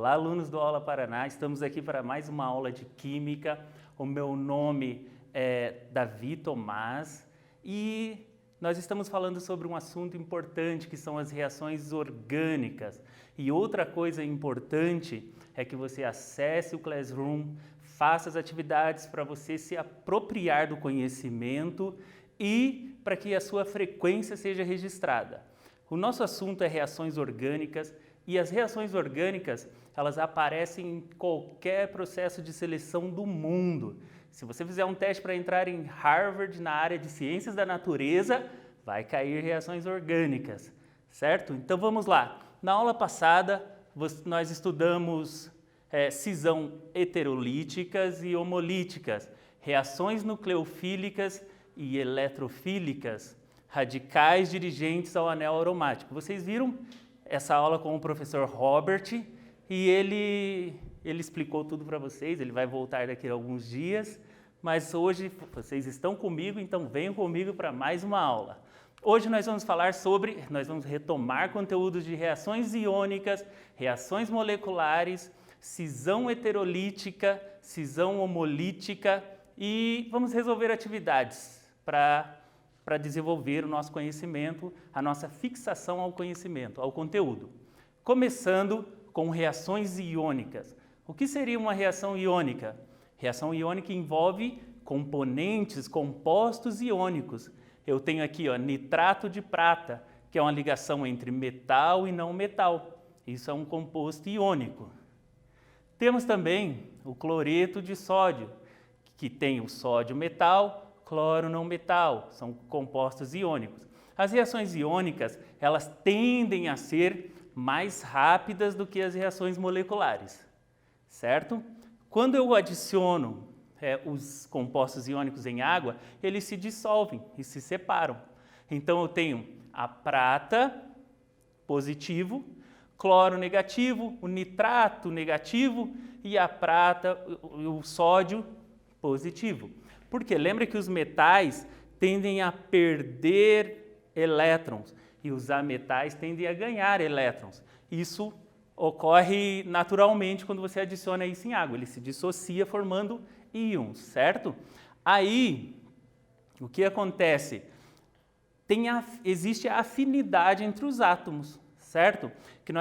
Olá, alunos do Aula Paraná, estamos aqui para mais uma aula de Química. O meu nome é Davi Tomás e nós estamos falando sobre um assunto importante que são as reações orgânicas. E outra coisa importante é que você acesse o Classroom, faça as atividades para você se apropriar do conhecimento e para que a sua frequência seja registrada. O nosso assunto é reações orgânicas e as reações orgânicas, elas aparecem em qualquer processo de seleção do mundo. Se você fizer um teste para entrar em Harvard na área de ciências da natureza, vai cair reações orgânicas, certo? Então vamos lá. Na aula passada, nós estudamos cisão heterolíticas e homolíticas, reações nucleofílicas e eletrofílicas, radicais dirigentes ao anel aromático. Vocês viram essa aula com o professor Robert e ele explicou tudo para vocês, ele vai voltar daqui a alguns dias, mas hoje vocês estão comigo, então venham comigo para mais uma aula. Hoje nós vamos retomar conteúdos de reações iônicas, reações moleculares, cisão heterolítica, cisão homolítica e vamos resolver atividades para desenvolver o nosso conhecimento, a nossa fixação ao conhecimento, ao conteúdo. Começando com reações iônicas. O que seria uma reação iônica? Reação iônica envolve compostos iônicos. Eu tenho aqui nitrato de prata, que é uma ligação entre metal e não metal. Isso é um composto iônico. Temos também o cloreto de sódio, que tem o sódio metal, cloro não metal, são compostos iônicos. As reações iônicas, elas tendem a ser mais rápidas do que as reações moleculares, certo? Quando eu adiciono os compostos iônicos em água, eles se dissolvem e se separam. Então eu tenho a prata positivo, cloro negativo, o nitrato negativo e a prata, o sódio positivo. Porque lembra que os metais tendem a perder elétrons e os ametais tendem a ganhar elétrons. Isso ocorre naturalmente quando você adiciona isso em água, ele se dissocia formando íons, certo? Aí, o que acontece? Existe a afinidade entre os átomos, certo? Que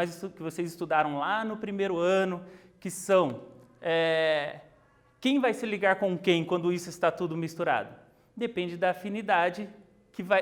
vocês estudaram lá no primeiro ano, que são quem vai se ligar com quem quando isso está tudo misturado? Depende da afinidade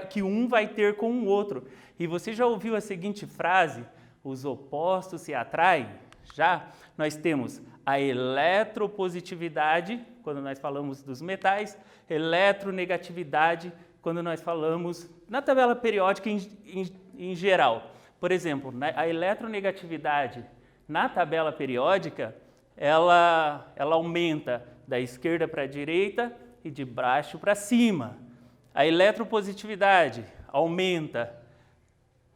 que um vai ter com o outro. E você já ouviu a seguinte frase? Os opostos se atraem? Já? Nós temos a eletropositividade, quando nós falamos dos metais, eletronegatividade, quando nós falamos na tabela periódica em geral. Por exemplo, a eletronegatividade na tabela periódica, ela aumenta da esquerda para a direita e de baixo para cima. A eletropositividade aumenta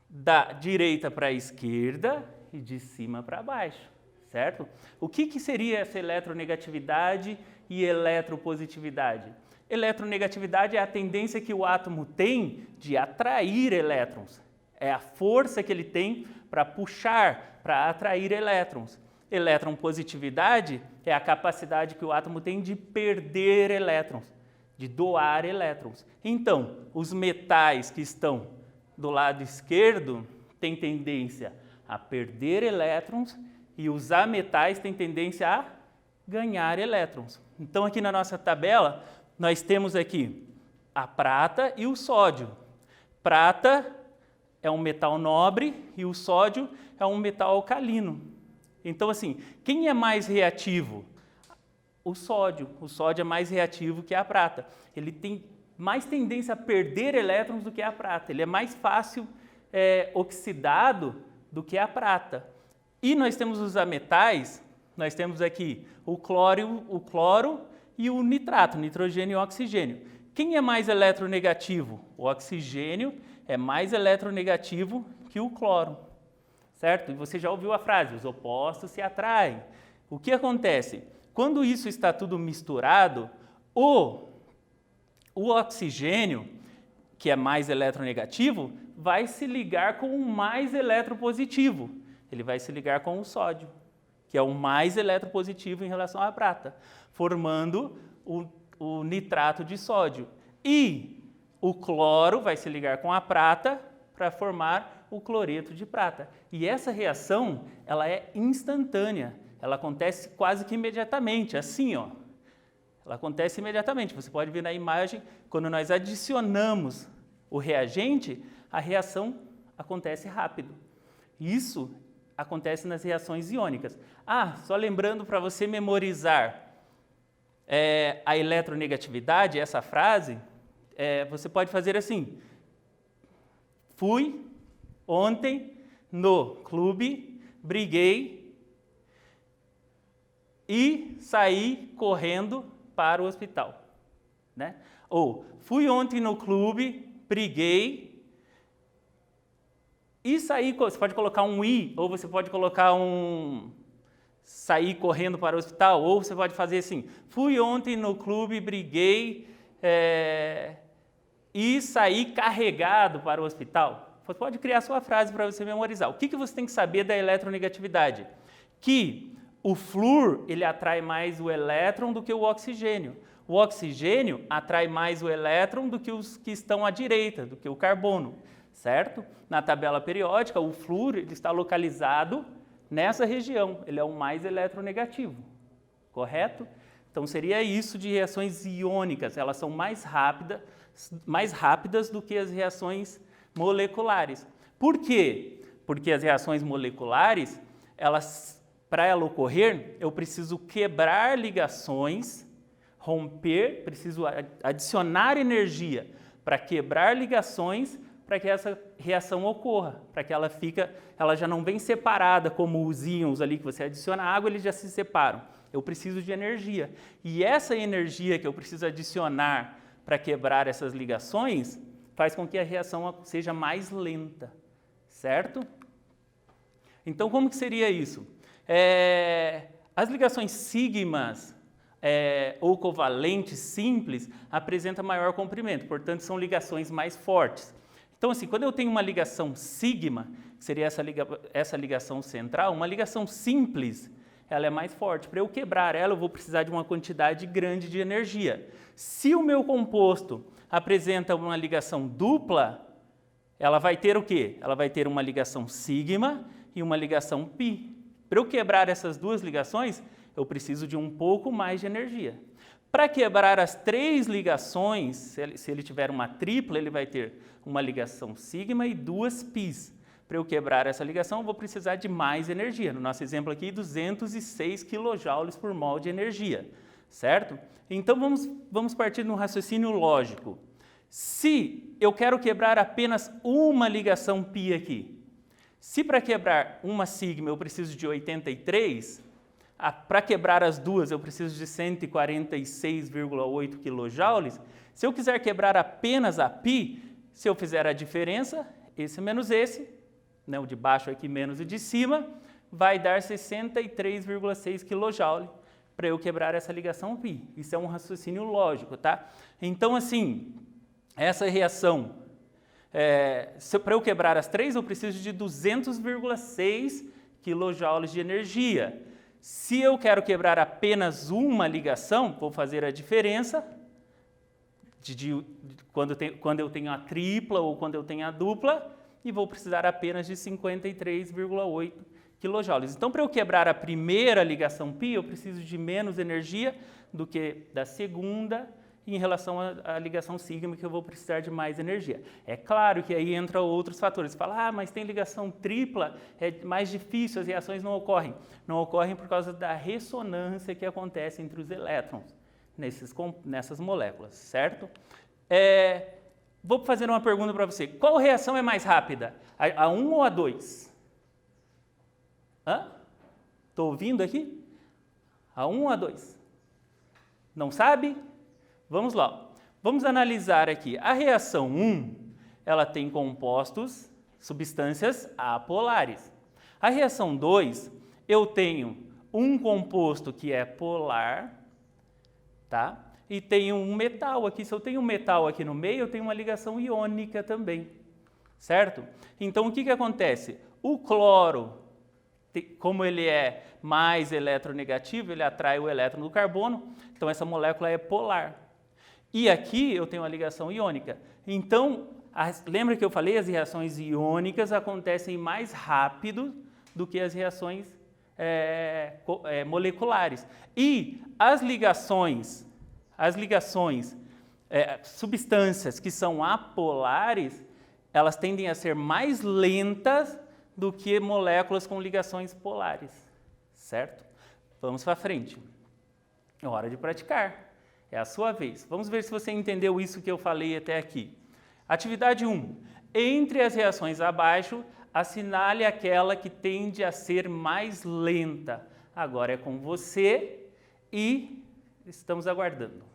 da direita para a esquerda e de cima para baixo, certo? O que seria essa eletronegatividade e eletropositividade? Eletronegatividade é a tendência que o átomo tem de atrair elétrons. É a força que ele tem para puxar, para atrair elétrons. Eletronpositividade é a capacidade que o átomo tem de perder elétrons, de doar elétrons. Então, os metais que estão do lado esquerdo têm tendência a perder elétrons e os ametais têm tendência a ganhar elétrons. Então, aqui na nossa tabela, nós temos aqui a prata e o sódio. Prata é um metal nobre e o sódio é um metal alcalino. Então, assim, quem é mais reativo? O sódio. O sódio é mais reativo que a prata. Ele tem mais tendência a perder elétrons do que a prata. Ele é mais fácil oxidado do que a prata. E nós temos os ametais, nós temos aqui o cloro e o nitrato, nitrogênio e oxigênio. Quem é mais eletronegativo? O oxigênio é mais eletronegativo que o cloro. Certo? E você já ouviu a frase, os opostos se atraem. O que acontece? Quando isso está tudo misturado, o oxigênio, que é mais eletronegativo, vai se ligar com o mais eletropositivo. Ele vai se ligar com o sódio. que é o mais eletropositivo em relação à prata, formando o nitrato de sódio. E o cloro vai se ligar com a prata para formar o cloreto de prata. E essa reação, ela é instantânea, ela acontece quase que imediatamente, assim, ó. Ela acontece imediatamente. Você pode ver na imagem, quando nós adicionamos o reagente, a reação acontece rápido. Isso acontece nas reações iônicas. Só lembrando para você memorizar a eletronegatividade, essa frase, você pode fazer assim: fui ontem no clube, briguei e saí correndo para o hospital, né? Ou fui ontem no clube, briguei e saí, você pode colocar um i, ou você pode colocar sair correndo para o hospital, ou você pode fazer assim: fui ontem no clube, briguei e saí carregado para o hospital. Você pode criar sua frase para você memorizar. O que você tem que saber da eletronegatividade? Que o flúor, ele atrai mais o elétron do que o oxigênio. O oxigênio atrai mais o elétron do que os que estão à direita, do que o carbono, certo? Na tabela periódica, o flúor ele está localizado nessa região, ele é o mais eletronegativo, correto? Então seria isso de reações iônicas, elas são mais rápidas do que as reações moleculares. Por quê? Porque as reações moleculares, para ela ocorrer, eu preciso quebrar ligações, romper, preciso adicionar energia para quebrar ligações para que essa reação ocorra, para que ela já não vem separada como os íons ali que você adiciona água, eles já se separam. Eu preciso de energia. E essa energia que eu preciso adicionar para quebrar essas ligações faz com que a reação seja mais lenta, certo? Então, como que seria isso? As ligações sigmas ou covalentes simples apresentam maior comprimento, portanto, são ligações mais fortes. Então, assim, quando eu tenho uma ligação sigma, que seria essa ligação central, uma ligação simples, ela é mais forte. Para eu quebrar ela, eu vou precisar de uma quantidade grande de energia. Se o meu composto apresenta uma ligação dupla, ela vai ter o quê? Ela vai ter uma ligação sigma e uma ligação pi. Para eu quebrar essas duas ligações, eu preciso de um pouco mais de energia. Para quebrar as três ligações, se ele tiver uma tripla, ele vai ter uma ligação sigma e duas pis. Para eu quebrar essa ligação, eu vou precisar de mais energia. No nosso exemplo aqui, 206 kJ por mol de energia, certo? Então, vamos partir de um raciocínio lógico. Se eu quero quebrar apenas uma ligação pi aqui, se para quebrar uma sigma eu preciso de 83, para quebrar as duas eu preciso de 146,8 kJ, se eu quiser quebrar apenas a pi, se eu fizer a diferença, esse menos esse, né, o de baixo aqui menos o de cima, vai dar 63,6 kJ para eu quebrar essa ligação pi. Isso é um raciocínio lógico, tá? Então, assim, essa reação, para eu quebrar as três, eu preciso de 200,6 kJ de energia. Se eu quero quebrar apenas uma ligação, vou fazer a diferença quando eu tenho a tripla ou quando eu tenho a dupla, e vou precisar apenas de 53,8 kJ. Então, para eu quebrar a primeira ligação pi, eu preciso de menos energia do que da segunda, em relação à ligação sigma, que eu vou precisar de mais energia. É claro que aí entram outros fatores. Você fala, mas tem ligação tripla, é mais difícil, as reações não ocorrem. Não ocorrem por causa da ressonância que acontece entre os elétrons nessas moléculas, certo? Vou fazer uma pergunta para você. Qual reação é mais rápida? A 1 ou a 2? Estou ouvindo aqui? A 1 ou a 2? Não sabe? Vamos lá. Vamos analisar aqui. A reação 1, ela tem compostos, substâncias apolares. A reação 2, eu tenho um composto que é polar, tá? E tenho um metal aqui. Se eu tenho um metal aqui no meio, eu tenho uma ligação iônica também, certo? Então, o que acontece? O cloro como ele é mais eletronegativo, ele atrai o elétron do carbono, então essa molécula é polar. E aqui eu tenho uma ligação iônica. Então, lembra que eu falei, as reações iônicas acontecem mais rápido do que as reações moleculares. E as ligações, substâncias que são apolares, elas tendem a ser mais lentas do que moléculas com ligações polares, certo? Vamos para frente. É hora de praticar. É a sua vez. Vamos ver se você entendeu isso que eu falei até aqui. Atividade 1. Entre as reações abaixo, assinale aquela que tende a ser mais lenta. Agora é com você e estamos aguardando.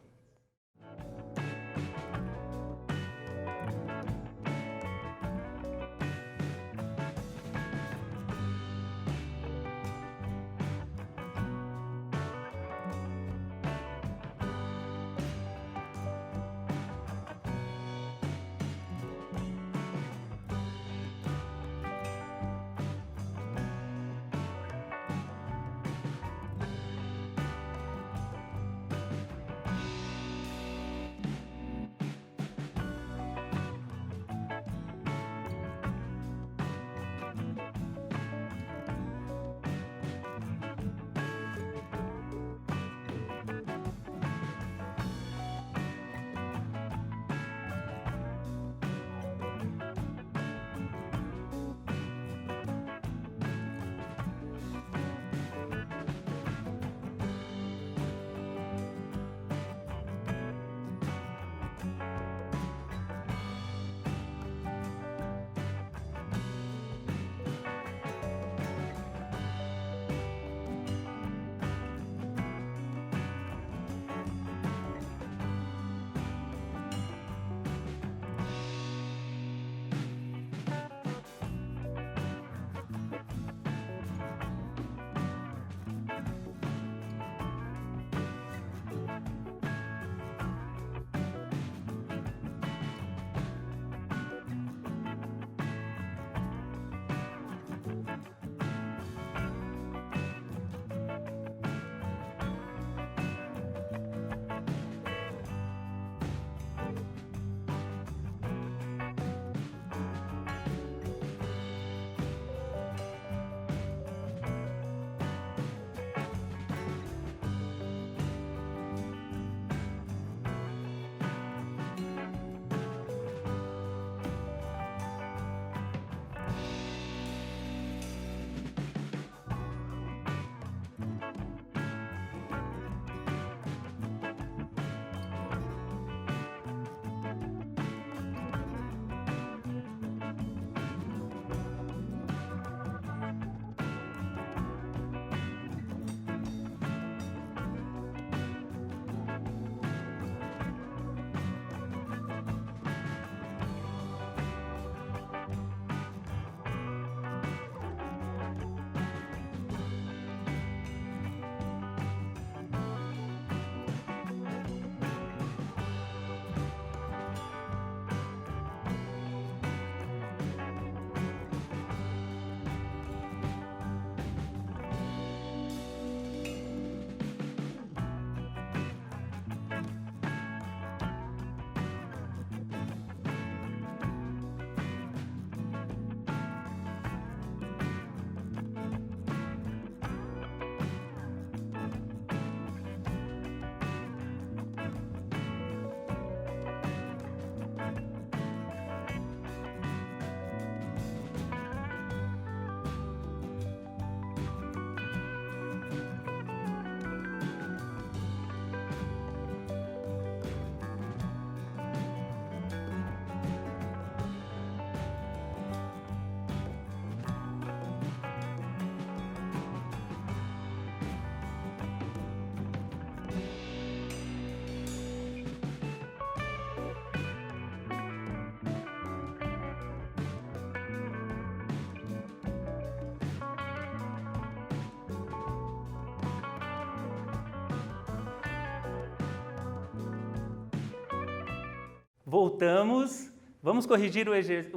Voltamos. Vamos corrigir o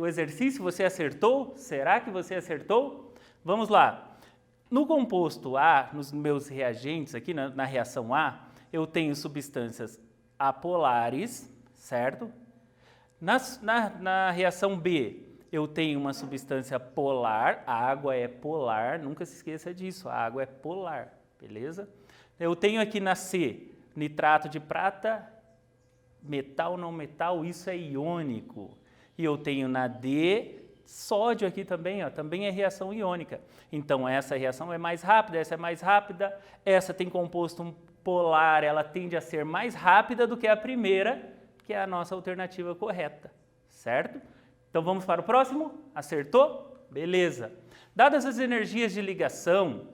exercício. Você acertou? Será que você acertou? Vamos lá. No composto A, nos meus reagentes aqui, na reação A, eu tenho substâncias apolares, certo? Na reação B, eu tenho uma substância polar, a água é polar, nunca se esqueça disso, a água é polar, beleza? Eu tenho aqui na C, nitrato de prata, metal, não metal, isso é iônico. E eu tenho na D, sódio aqui também, ó, também é reação iônica. Então essa reação é mais rápida, essa é mais rápida, essa tem composto polar, ela tende a ser mais rápida do que a primeira, que é a nossa alternativa correta, certo? Então vamos para o próximo? Acertou? Beleza. Dadas as energias de ligação,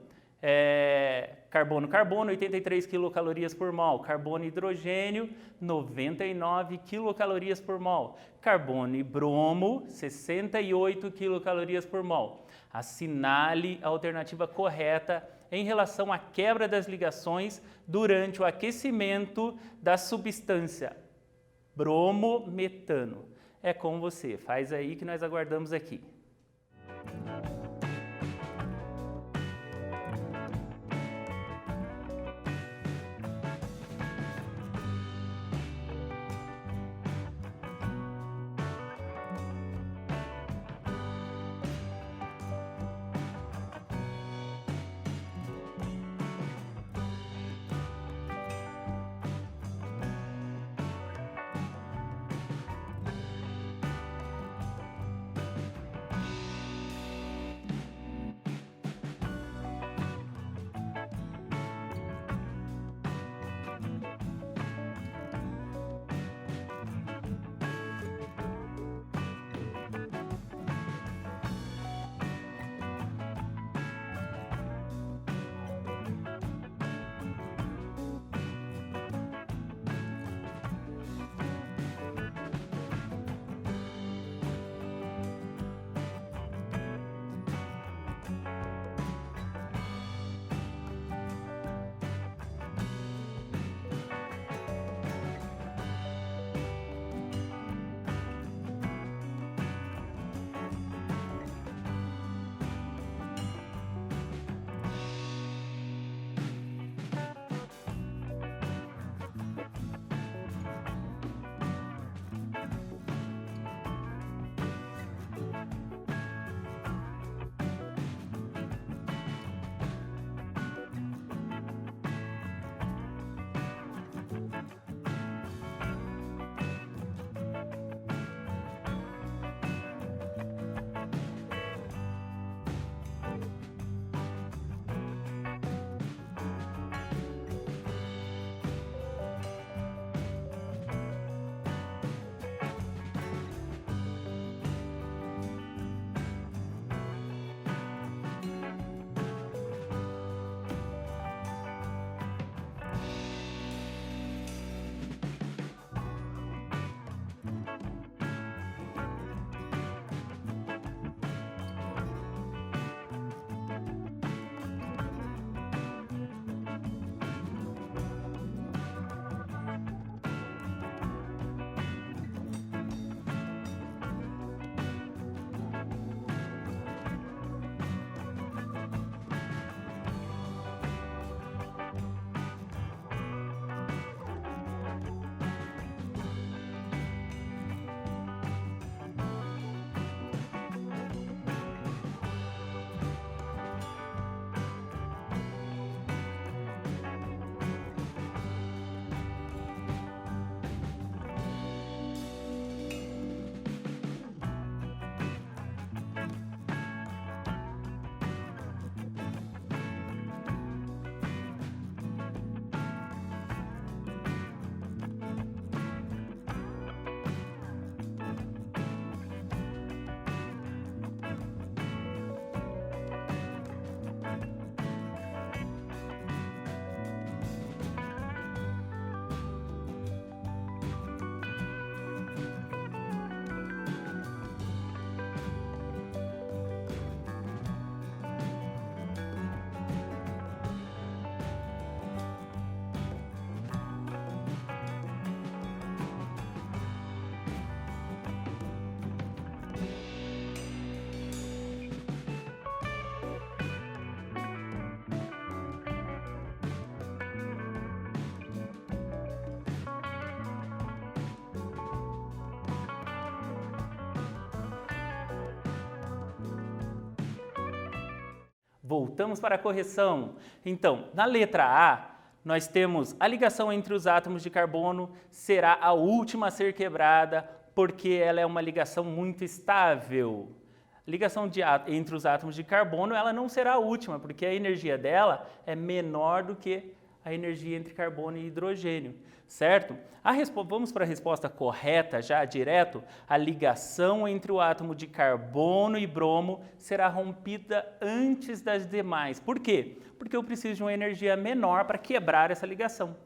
carbono-carbono, 83 quilocalorias por mol. Carbono e hidrogênio, 99 quilocalorias por mol. Carbono e bromo, 68 quilocalorias por mol. Assinale a alternativa correta em relação à quebra das ligações durante o aquecimento da substância bromometano. É com você, faz aí que nós aguardamos aqui. Voltamos para a correção. Então, na letra A, nós temos a ligação entre os átomos de carbono será a última a ser quebrada porque ela é uma ligação muito estável. Ligação entre os átomos de carbono ela não será a última, porque a energia dela é menor do que a energia entre carbono e hidrogênio, certo? Vamos para a resposta correta já, direto. A ligação entre o átomo de carbono e bromo será rompida antes das demais. Por quê? Porque eu preciso de uma energia menor para quebrar essa ligação,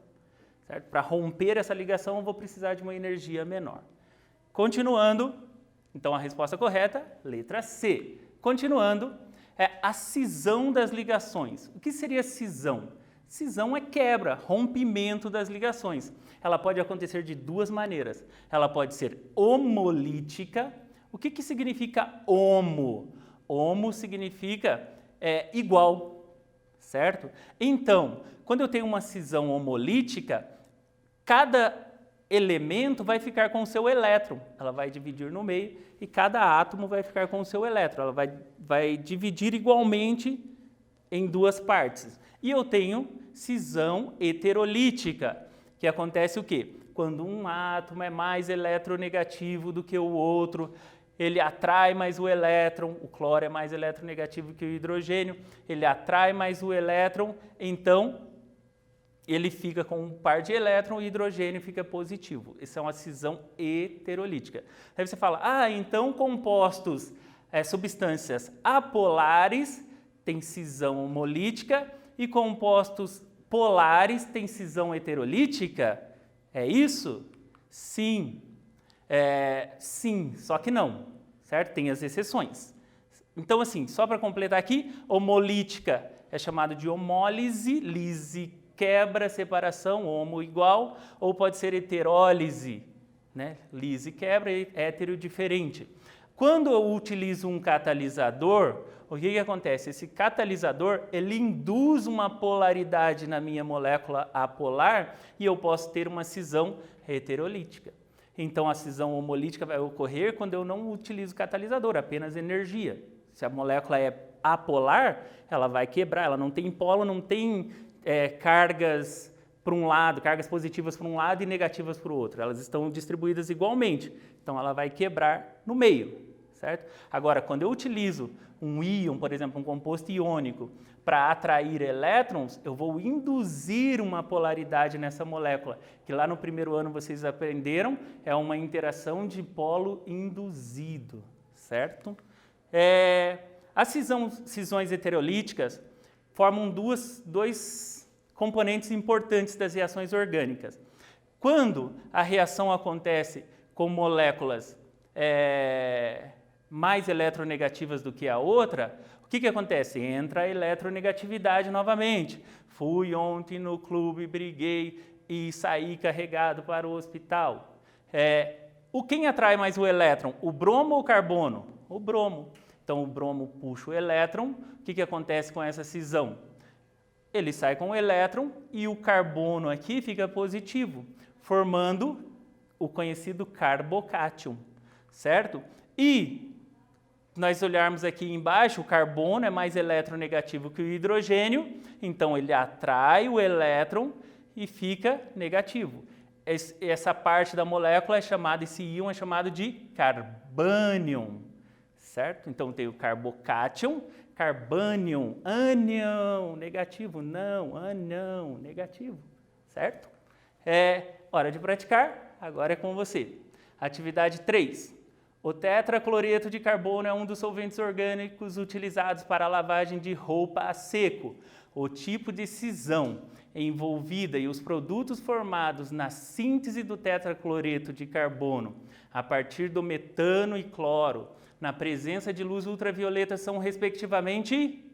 certo? Para romper essa ligação eu vou precisar de uma energia menor. Continuando, então a resposta correta, letra C. Continuando, é a cisão das ligações. O que seria cisão? Cisão é quebra, rompimento das ligações. Ela pode acontecer de duas maneiras. Ela pode ser homolítica. O que significa homo? Homo significa igual, certo? Então, quando eu tenho uma cisão homolítica, cada elemento vai ficar com o seu elétron. Ela vai dividir no meio e cada átomo vai ficar com o seu elétron. Ela vai dividir igualmente em duas partes. E eu tenho cisão heterolítica, que acontece o quê? Quando um átomo é mais eletronegativo do que o outro, ele atrai mais o elétron, o cloro é mais eletronegativo que o hidrogênio, ele atrai mais o elétron, então ele fica com um par de elétron e o hidrogênio fica positivo. Isso é uma cisão heterolítica. Aí você fala, então compostos, substâncias apolares têm cisão homolítica e compostos polares têm cisão heterolítica? É isso? Sim. Sim, só que não, certo? Tem as exceções. Então, assim, só para completar aqui, homolítica é chamado de homólise, lise, quebra, separação, homo igual, ou pode ser heterólise, né? Lise, quebra, hétero diferente. Quando eu utilizo um catalisador, o que acontece? Esse catalisador, ele induz uma polaridade na minha molécula apolar e eu posso ter uma cisão heterolítica. Então, a cisão homolítica vai ocorrer quando eu não utilizo catalisador, apenas energia. Se a molécula é apolar, ela vai quebrar, ela não tem polo, não tem cargas para um lado, cargas positivas para um lado e negativas para o outro. Elas estão distribuídas igualmente. Então, ela vai quebrar no meio, certo? Agora, quando eu utilizo um íon, por exemplo, um composto iônico, para atrair elétrons, eu vou induzir uma polaridade nessa molécula, que lá no primeiro ano vocês aprenderam, é uma interação de polo induzido, certo? As cisões heterolíticas formam dois componentes importantes das reações orgânicas. Quando a reação acontece com moléculas mais eletronegativas do que a outra, o que acontece? Entra a eletronegatividade novamente. Fui ontem no clube, briguei e saí carregado para o hospital. Quem atrai mais o elétron? O bromo ou o carbono? O bromo. Então, o bromo puxa o elétron. O que acontece com essa cisão? Ele sai com o elétron e o carbono aqui fica positivo, formando o conhecido carbocátion, certo? E nós olharmos aqui embaixo, o carbono é mais eletronegativo que o hidrogênio, então ele atrai o elétron e fica negativo. Essa parte da molécula é chamada, esse íon é chamado de carbânion, certo? Então tem o carbocátion, carbânion, ânion, negativo, não, ânion, negativo, certo? Hora de praticar, agora é com você. Atividade 3. O tetracloreto de carbono é um dos solventes orgânicos utilizados para a lavagem de roupa a seco. O tipo de cisão envolvida e os produtos formados na síntese do tetracloreto de carbono a partir do metano e cloro na presença de luz ultravioleta são, respectivamente,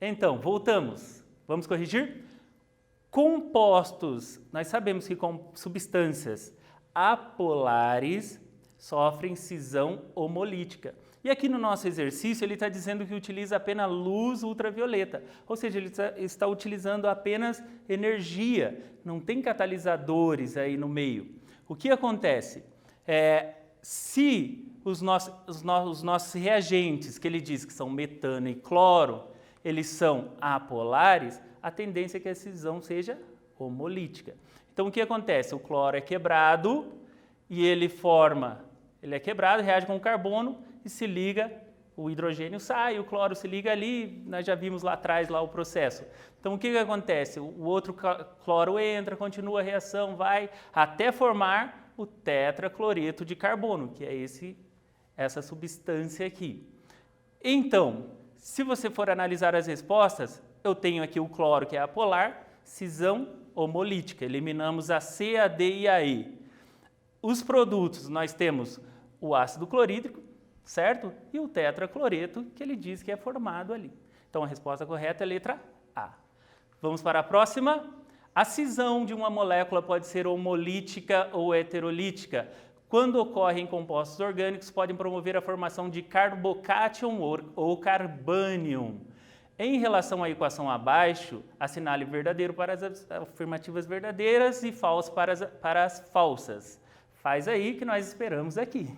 Então, voltamos. Vamos corrigir? Compostos, nós sabemos que substâncias apolares sofrem cisão homolítica. E aqui no nosso exercício ele está dizendo que utiliza apenas luz ultravioleta, ou seja, ele está utilizando apenas energia, não tem catalisadores aí no meio. O que acontece? Se os nossos reagentes, que ele diz que são metano e cloro, eles são apolares, a tendência é que a cisão seja homolítica. Então, o que acontece? O cloro é quebrado e ele é quebrado, reage com o carbono e se liga, o hidrogênio sai, o cloro se liga ali, nós já vimos lá atrás lá o processo. Então, o que acontece? O outro cloro entra, continua a reação, vai até formar o tetracloreto de carbono, que é essa substância aqui. Então, se você for analisar as respostas, eu tenho aqui o cloro, que é apolar, cisão homolítica. Eliminamos a C, a D e a E. Os produtos, nós temos o ácido clorídrico, certo? E o tetracloreto, que ele diz que é formado ali. Então, a resposta correta é a letra A. Vamos para a próxima. A cisão de uma molécula pode ser homolítica ou heterolítica. Quando ocorre em compostos orgânicos, podem promover a formação de carbocátion ou carbânion. Em relação à equação abaixo, assinale verdadeiro para as afirmativas verdadeiras e falso para as falsas. Faz aí que nós esperamos aqui.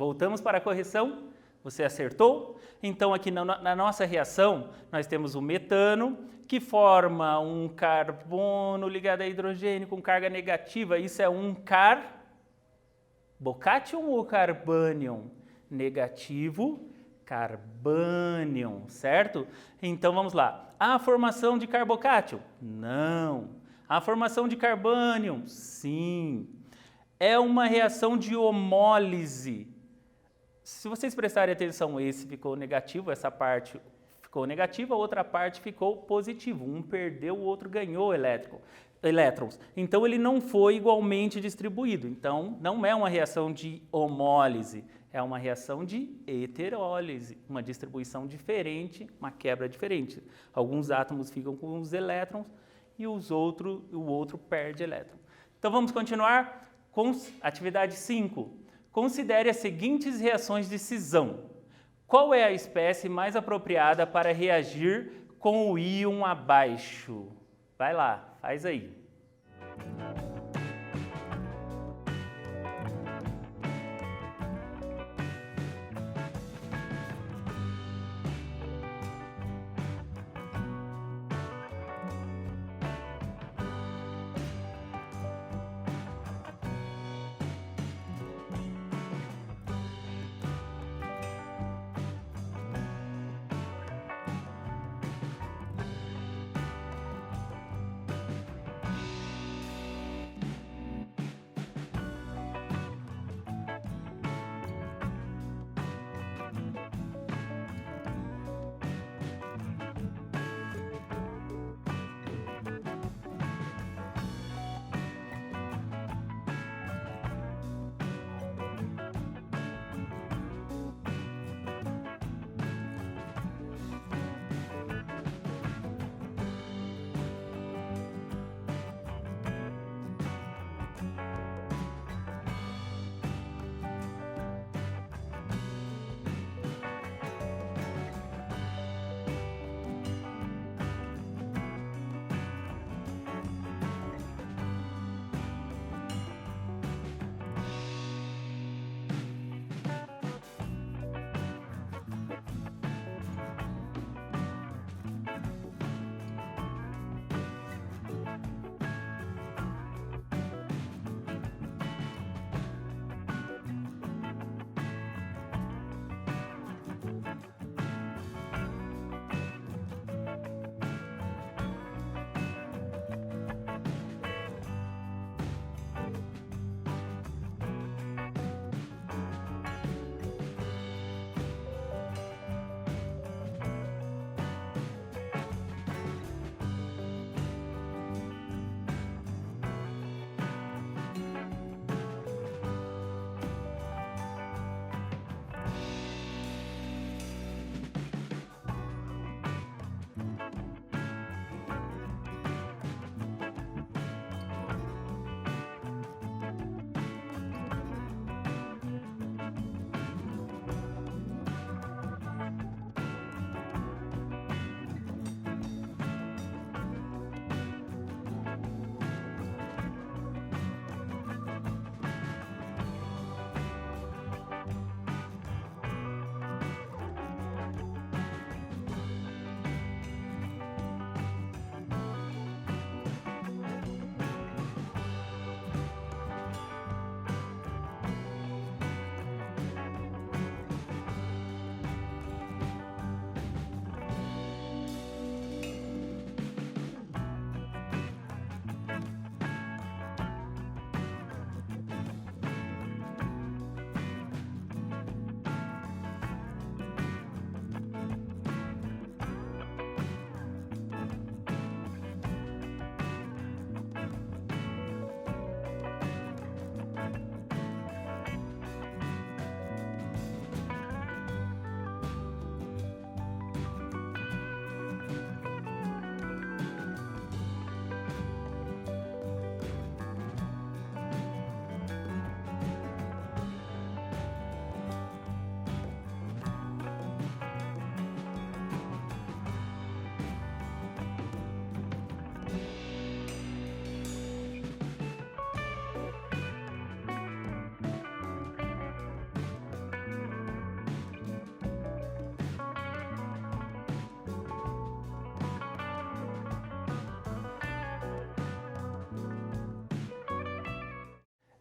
Voltamos para a correção. Você acertou? Então, aqui na nossa reação, nós temos o metano, que forma um carbono ligado a hidrogênio com carga negativa. Isso é um carbocátion ou carbânion? Negativo, carbânion, certo? Então, vamos lá. A formação de carbocátion? Não. A formação de carbânion? Sim. É uma reação de homólise. Se vocês prestarem atenção, esse ficou negativo, essa parte ficou negativa, a outra parte ficou positivo. Um perdeu, o outro ganhou elétrons. Então, ele não foi igualmente distribuído. Então, não é uma reação de homólise, é uma reação de heterólise, uma distribuição diferente, uma quebra diferente. Alguns átomos ficam com os elétrons e o outro perde elétron. Então, vamos continuar com atividade 5. Considere as seguintes reações de cisão. Qual é a espécie mais apropriada para reagir com o íon abaixo? Vai lá, faz aí.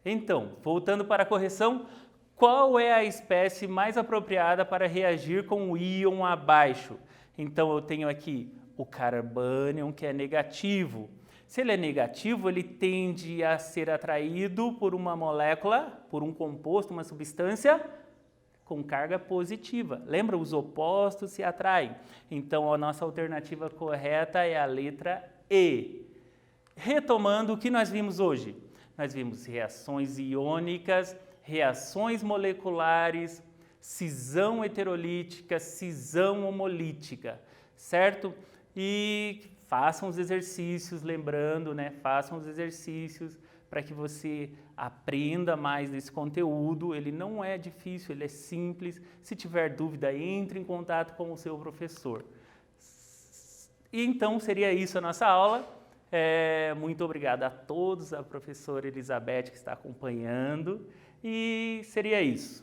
Então, voltando para a correção, qual é a espécie mais apropriada para reagir com o íon abaixo? Então, eu tenho aqui o carbânion, que é negativo. Se ele é negativo, ele tende a ser atraído por uma molécula, por um composto, uma substância com carga positiva. Lembra? Os opostos se atraem. Então, a nossa alternativa correta é a letra E. Retomando o que nós vimos hoje. Nós vimos reações iônicas, reações moleculares, cisão heterolítica, cisão homolítica, certo? E façam os exercícios, lembrando, né? Façam os exercícios para que você aprenda mais desse conteúdo. Ele não é difícil, ele é simples. Se tiver dúvida, entre em contato com o seu professor. E então seria isso a nossa aula. Muito obrigado a todos, a professora Elizabeth que está acompanhando, e seria isso.